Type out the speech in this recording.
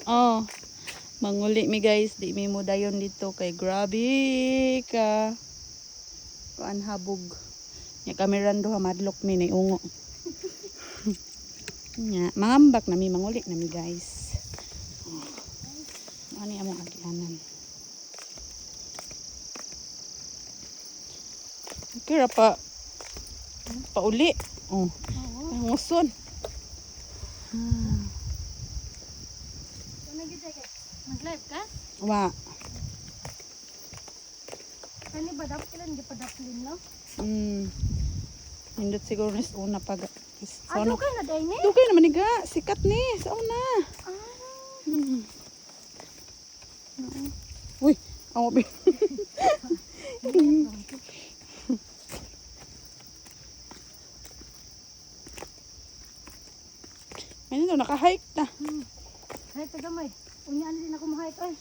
Oh, manguli mi guys, di mi mo dayon dito kay grabe ka. Kuan habog. Nya kamerando ha madlok mi ni ungo. Nya mangambak na mi manguli na mi guys. Oh. Ano among agianan. Kira pa pauli. Oh. Nguson. Mag-live ka? Wa. Kani ba dapat kailan di pa daplin, no? Hindot siguro ni sa una pag sa Ano una. kay na day ni? Dugay naman ni ga, sikat ni sa una. Uy, ako bi. Ayun, naka-hike na. Hay tagamay. Unya din ako mo-hike ay.